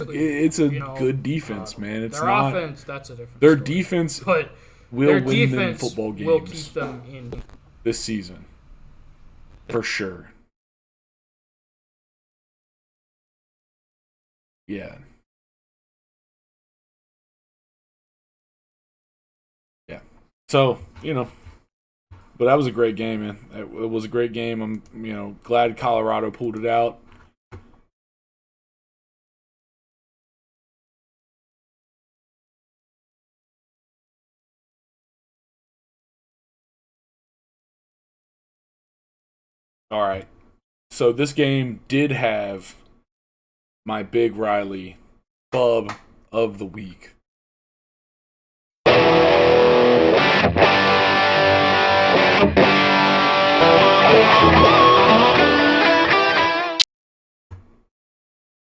a good defense, man. It's their not offense. That's a different. their story. defense but will their win them defense football will games keep them in. this season, for sure. Yeah. Yeah. So, but that was a great game, man. It was a great game. I'm, glad Colorado pulled it out. All right. So this game did have my big Riley bub of the week.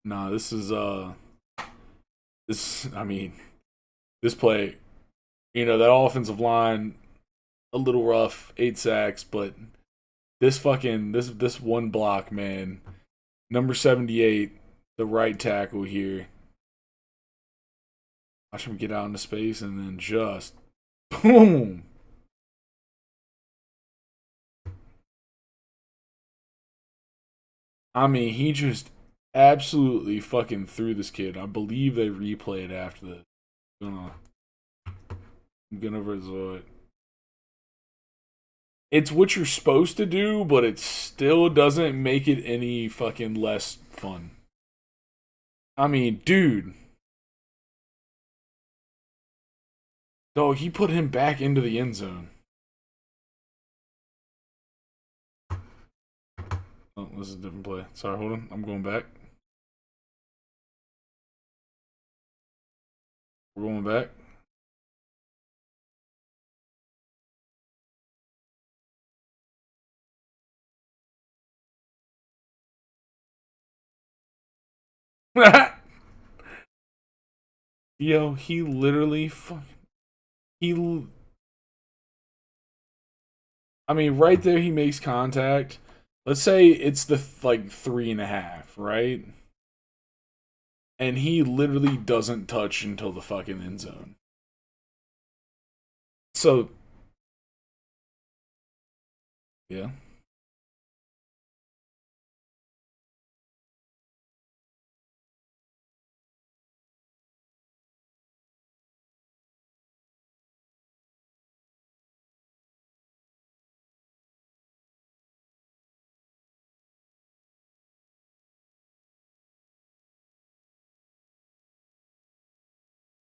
Nah, this play, that offensive line, a little rough, 8 sacks, but this one block, man, number 78, the right tackle here. Watch him get out into space and then just boom. I mean, he just absolutely fucking threw this kid. I believe they replayed after this. I'm gonna resort it. It's what you're supposed to do, but it still doesn't make it any fucking less fun. I mean, dude. So he put him back into the end zone. Oh, this is a different play. Sorry, hold on. I'm going back. We're going back. Yo, he literally fucking. I mean, right there, he makes contact. Let's say it's the 3.5, right? And he literally doesn't touch until the fucking end zone. So, yeah.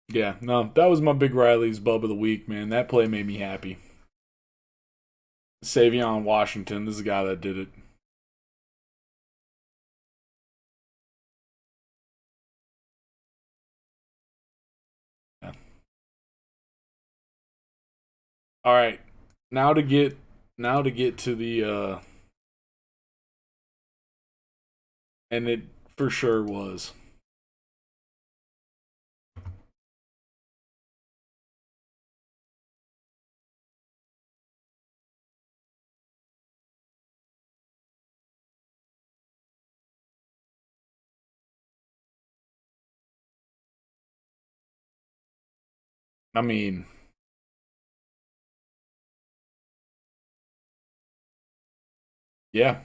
Yeah, no, that was my big Riley's bub of the week, man. That play made me happy. Savion Washington, this is the guy that did it. Yeah. All right, now to get to the and it for sure was. I mean, yeah.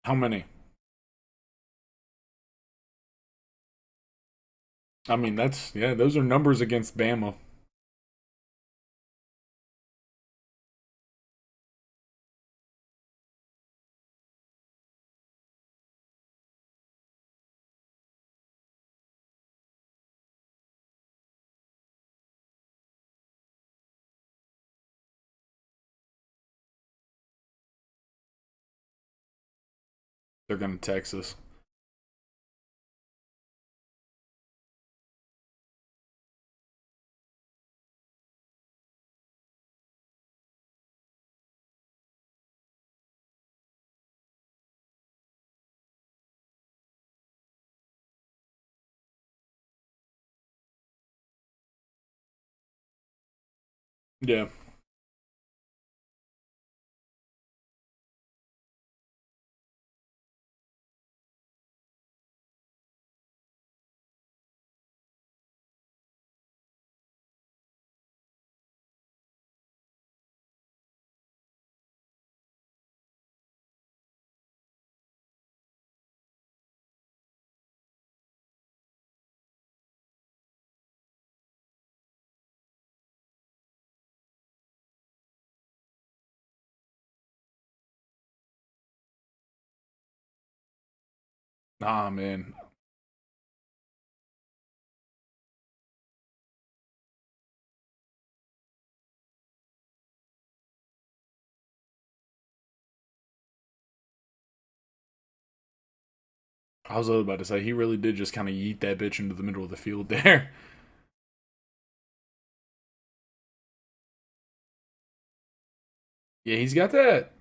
How many? I mean, those are numbers against Bama. They're going to Texas. Yeah. Nah, man. I was about to say, he really did just kind of yeet that bitch into the middle of the field there. Yeah, he's got that.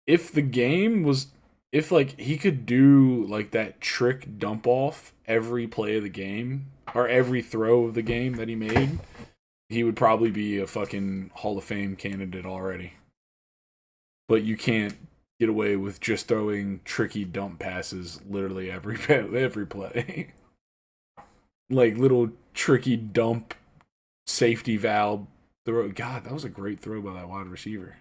If the game was, if like he could do like that trick dump off every play of the game or every throw of the game that he made, he would probably be a fucking Hall of Fame candidate already. But you can't get away with just throwing tricky dump passes literally every play. Like little tricky dump safety valve throw. God, that was a great throw by that wide receiver.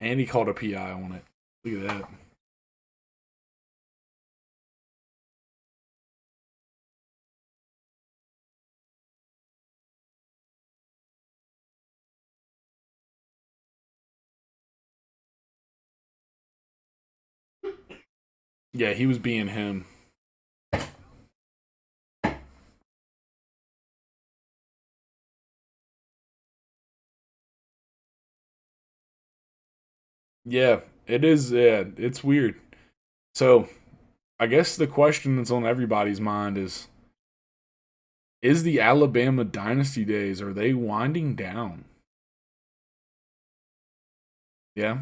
And he called a PI on it. Look at that. Yeah, he was being him. Yeah, it is. Yeah, it's weird. So, I guess the question that's on everybody's mind is the Alabama dynasty days, are they winding down? Yeah.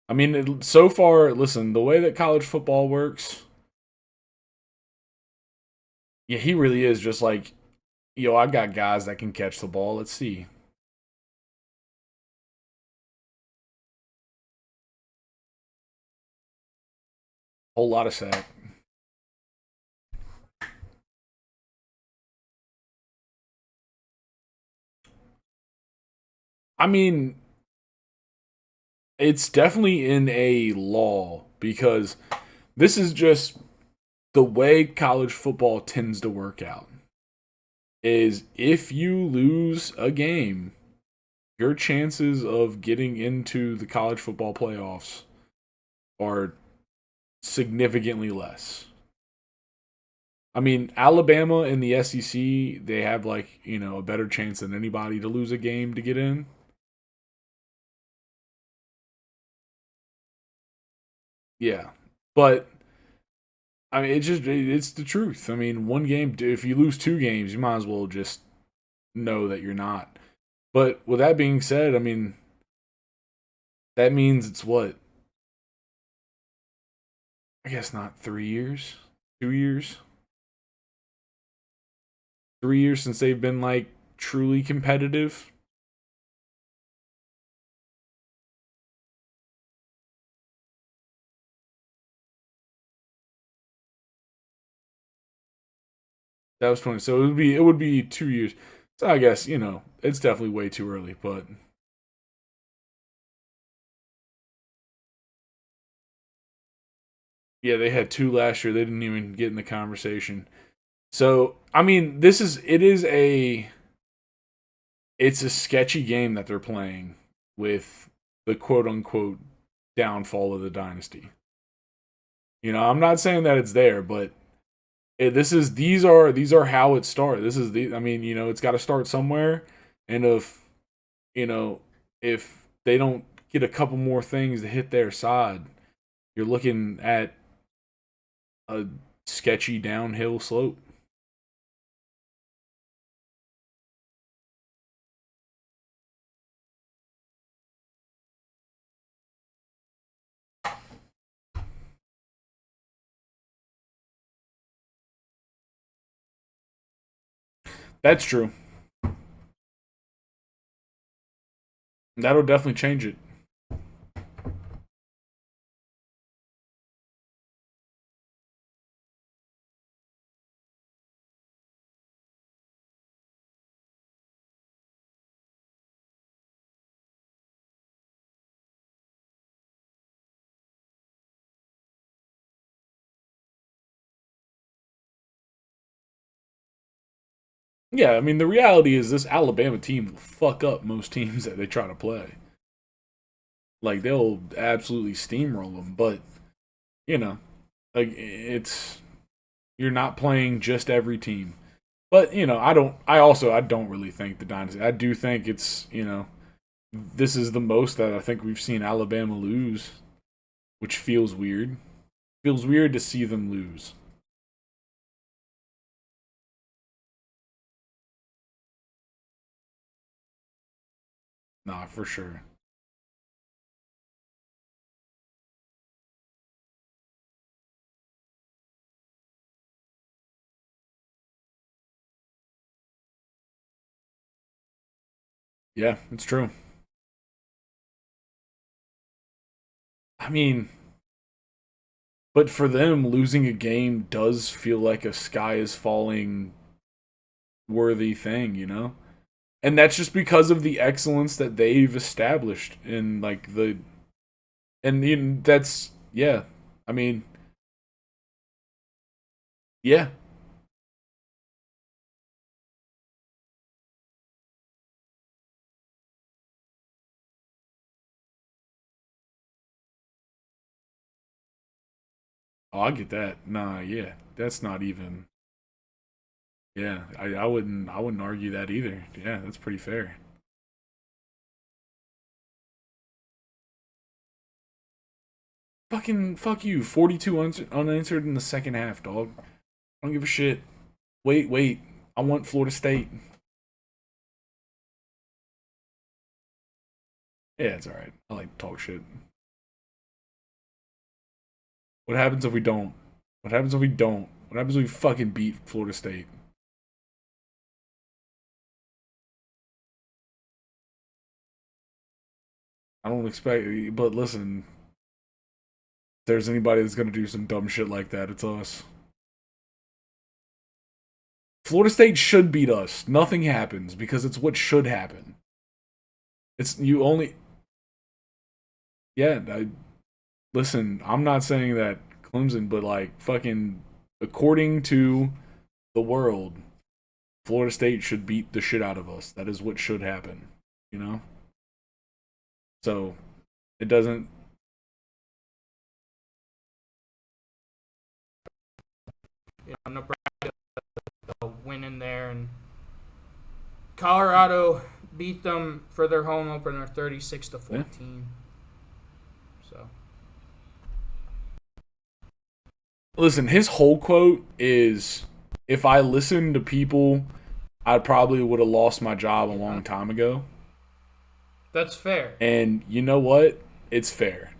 I mean, so far, listen, the way that college football works, yeah, he really is just like, yo, I got guys that can catch the ball. Let's see. Whole lot of sack. I mean, it's definitely in a law because this is just the way college football tends to work out. Is if you lose a game, your chances of getting into the college football playoffs are significantly less. I mean, Alabama in the SEC, they have like, a better chance than anybody to lose a game to get in. Yeah. But I mean, it's the truth. I mean, one game, if you lose 2 games, you might as well just know that you're not. But with that being said, I mean, that means it's what? I guess not 3 years, 2 years. 3 years since they've been like truly competitive. That was 20. So it would be 2 years. So I guess, it's definitely way too early, but yeah, they had 2 last year. They didn't even get in the conversation. So, I mean, it's a sketchy game that they're playing with the quote unquote downfall of the dynasty. I'm not saying that it's there, but these are how it started. I mean, it's got to start somewhere, and you know, if they don't get a couple more things to hit their side, you're looking at a sketchy downhill slope. That's true. That'll definitely change it. Yeah, I mean, the reality is this Alabama team will fuck up most teams that they try to play. Like, they'll absolutely steamroll them, but, you know, like, you're not playing just every team. But, I don't really think the Dynasty, I do think this is the most that I think we've seen Alabama lose, which feels weird. Feels weird to see them lose. Nah, for sure. Yeah, it's true. I mean, but for them, losing a game does feel like a sky is falling worthy thing. And that's just because of the excellence that they've established in like that's yeah. I mean, yeah. Oh, I get that. Nah, yeah. That's not even. Yeah, I wouldn't argue that either. Yeah, that's pretty fair. Fucking fuck you. 42 unanswered in the second half, dog. I don't give a shit. Wait. I want Florida State. Yeah, it's alright. I like to talk shit. What happens if we don't? What happens if we don't? What happens if we fucking beat Florida State? I don't expect, but listen, if there's anybody that's gonna do some dumb shit like that, it's us. Florida State should beat us. Nothing happens because it's what should happen. It's you only. Yeah, listen. I'm not saying that Clemson, but like fucking, according to the world, Florida State should beat the shit out of us. That is what should happen. You know. So it doesn't. Nebraska win in there, and Colorado beat them for their home opener 36-14. So Listen, his whole quote is, if I listened to people, I probably would have lost my job a long time ago. That's fair. And you know what? It's fair.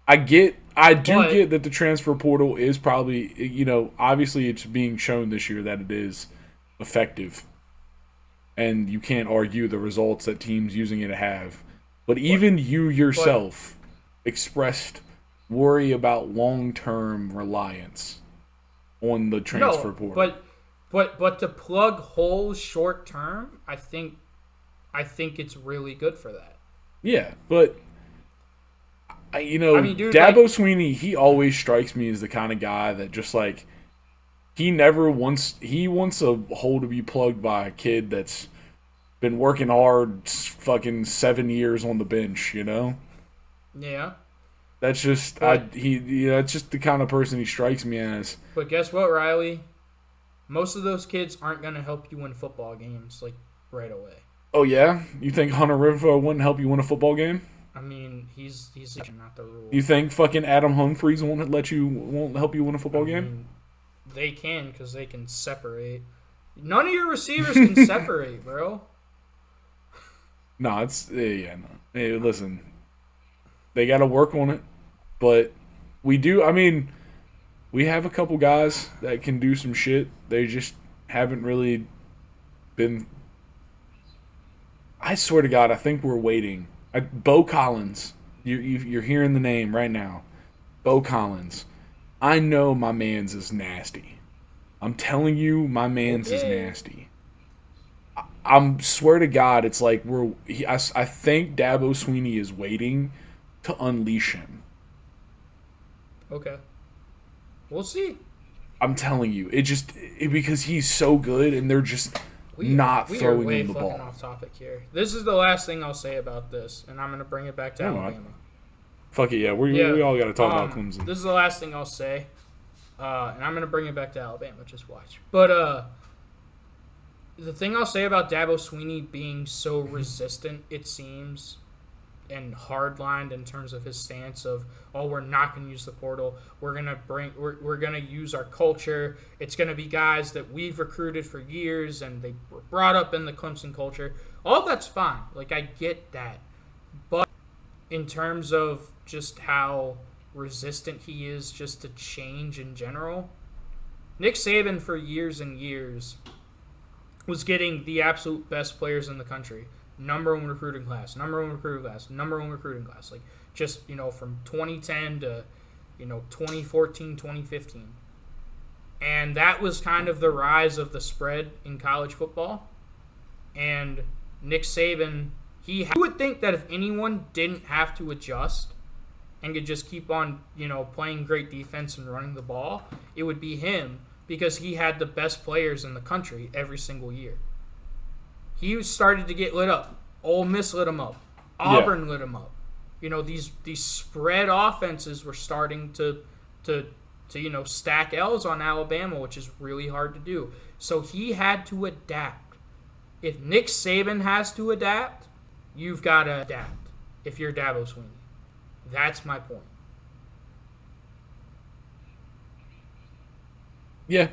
I do get that the transfer portal is probably, obviously it's being shown this year that it is effective. And you can't argue the results that teams using it have. But even you yourself expressed worry about long-term reliance on the transfer portal. But to plug holes short-term, I think it's really good for that. Yeah, but dude, Dabo Sweeney, he always strikes me as the kind of guy that just like he wants a hole to be plugged by a kid that's been working hard fucking 7 years on the bench, Yeah. That's just that's just the kind of person he strikes me as. But guess what, Riley? Most of those kids aren't going to help you win football games like right away. Oh yeah? You think Hunter Renfrow wouldn't help you win a football game? I mean, he's not the rule. You think fucking Adam Humphries won't help you win a football game? They can because they can separate. None of your receivers can separate, bro. No, it's no. Hey, listen, they got to work on it, but we do. I mean, we have a couple guys that can do some shit. They just haven't really been. I swear to God, I think we're waiting. Bo Collins, you're hearing the name right now. Bo Collins. I know my man's is nasty. I'm telling you, my man's is nasty. I swear to God, it's like I think Dabo Sweeney is waiting to unleash him. Okay. We'll see. I'm telling you, because he's so good and they're just not throwing him the ball. We are way fucking off topic here. This is the last thing I'll say about this, and I'm going to bring it back to Alabama. Fuck it, yeah. We all got to talk about Clemson. This is the last thing I'll say, and I'm going to bring it back to Alabama. Just watch. But the thing I'll say about Dabo Sweeney being so resistant, it seems, and hardlined in terms of his stance of, we're not going to use the portal. We're going to use our culture. It's going to be guys that we've recruited for years and they were brought up in the Clemson culture. All that's fine. Like, I get that. But in terms of just how resistant he is just to change in general, Nick Saban for years and years was getting the absolute best players in the country. Number one recruiting class. Like, just, from 2010 to, 2014, 2015. And that was kind of the rise of the spread in college football. And Nick Saban, you would think that if anyone didn't have to adjust and could just keep on, playing great defense and running the ball, it would be him, because he had the best players in the country every single year. He started to get lit up. Ole Miss lit him up. Auburn lit him up. These spread offenses were starting to stack L's on Alabama, which is really hard to do. So he had to adapt. If Nick Saban has to adapt, you've got to adapt if you're Dabo Sweeney. That's my point. Yeah,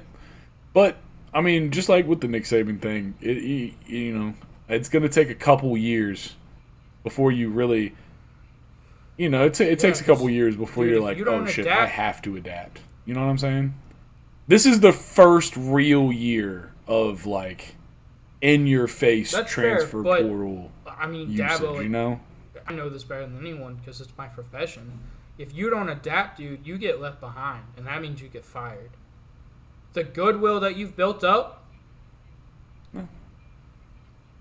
but I mean, just like with the Nick Saban thing, it's going to take a couple years before you really, it takes a couple years before you're like, oh shit, I have to adapt. You know what I'm saying? This is the first real year of like in-your-face transfer portal. I mean, usage, Dabo, I know this better than anyone because it's my profession. If you don't adapt, dude, you get left behind, and that means you get fired. The goodwill that you've built up.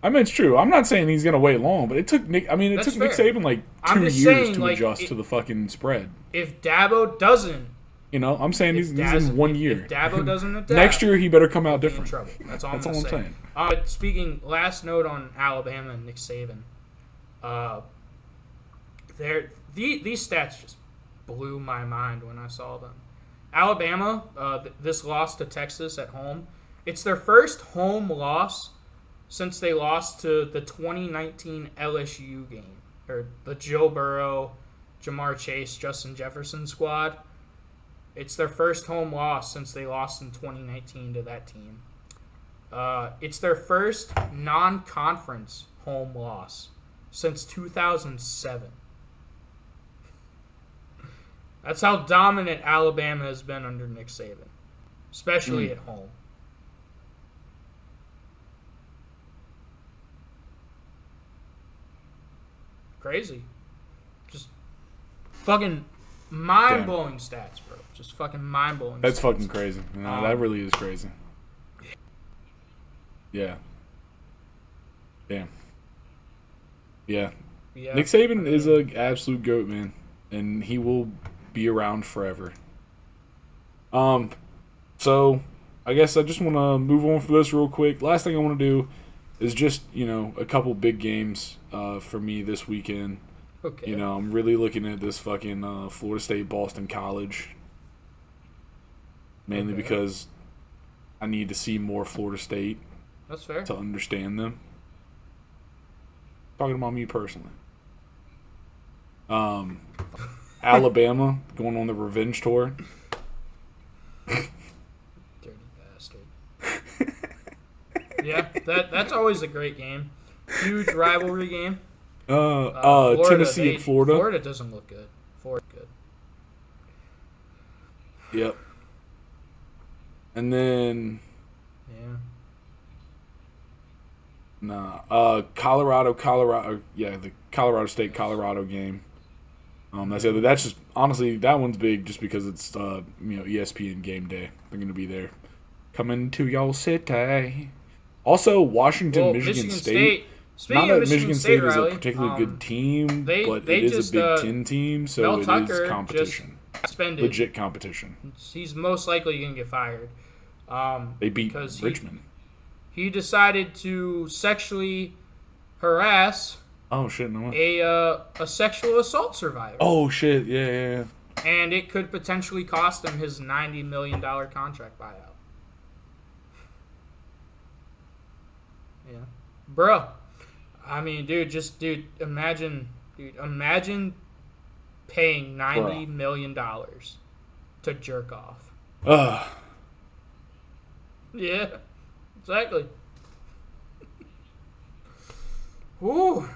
I mean, it's true. I'm not saying he's going to wait long, but it took Nick Saban like 2 years to adjust to the fucking spread. If Dabo doesn't, I'm saying he's in 1 year. If Dabo doesn't adapt, next year he better come out different. In trouble. That's all I'm saying. Speaking, last note on Alabama and Nick Saban. These stats just blew my mind when I saw them. Alabama, this loss to Texas at home, it's their first home loss since they lost to the 2019 LSU game, or the Joe Burrow, Jamar Chase, Justin Jefferson squad. It's their first home loss since they lost in 2019 to that team. It's their first non-conference home loss since 2007. That's how dominant Alabama has been under Nick Saban, especially at home. Crazy. Just fucking mind-blowing stats, bro. Just fucking mind-blowing That's stats. fucking crazy. No, that really is crazy. Yeah. Damn. Yeah. Yeah. Nick Saban is an absolute GOAT, man. And he will be around forever. So I guess I just want to move on for this real quick. Last thing I want to do is just, a couple big games for me this weekend. Okay. I'm really looking at this fucking Florida State Boston College. Mainly because I need to see more Florida State. That's fair. To understand them. Talking about me personally. Alabama going on the revenge tour. Dirty bastard. Yeah, that's always a great game. Huge rivalry game. Florida, Tennessee and Florida. Florida doesn't look good. Florida good. Yep. And then Yeah. Colorado. Yeah, the Colorado State Colorado game. That's the other. That's just honestly that one's big just because it's ESPN game day. They're gonna be there, coming to your city. Also, Washington, Michigan State. Speaking Not of that Michigan State is a particularly Riley, good team, they but they it is just, a Big Ten team, so Mel it Tucker is competition. just suspended. Legit competition. He's most likely gonna get fired. They beat because Richmond. He decided to sexually harass Oh shit! No way. a sexual assault survivor. Oh shit! Yeah. And it could potentially cost him his $90 million contract buyout. Yeah. Bro. I mean, dude, imagine paying $90 million to jerk off. Ugh. Yeah. Exactly. Woo.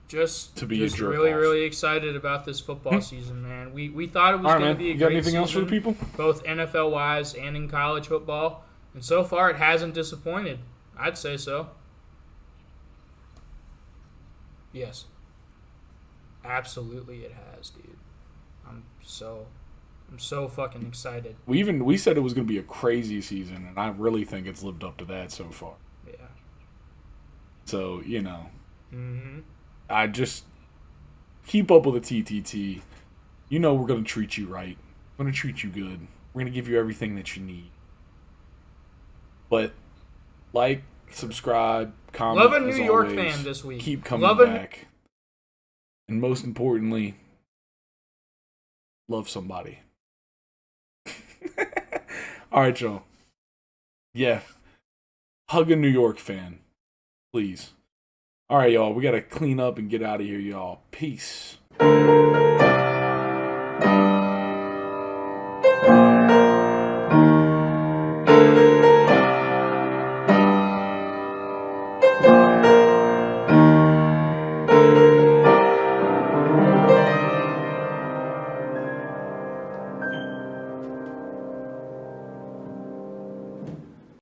Just To be a jerk really, off. really excited about this football season, man. We thought it was All right, going man. to be a You got great anything season, else for the people? both NFL wise and in college football, and so far it hasn't disappointed. I'd say so. Yes, absolutely, it has, dude. I'm so fucking excited. We said it was going to be a crazy season, and I really think it's lived up to that so far. Yeah. So Mm-hmm. I just keep up with the TTT. We're going to treat you right. We're going to treat you good. We're going to give you everything that you need. But like, subscribe, comment. Love a New as York always. fan this week. Keep coming back. And most importantly, love somebody. All right, y'all. Yeah. Hug a New York fan. Please. All right, y'all. We got to clean up and get out of here, y'all. Peace.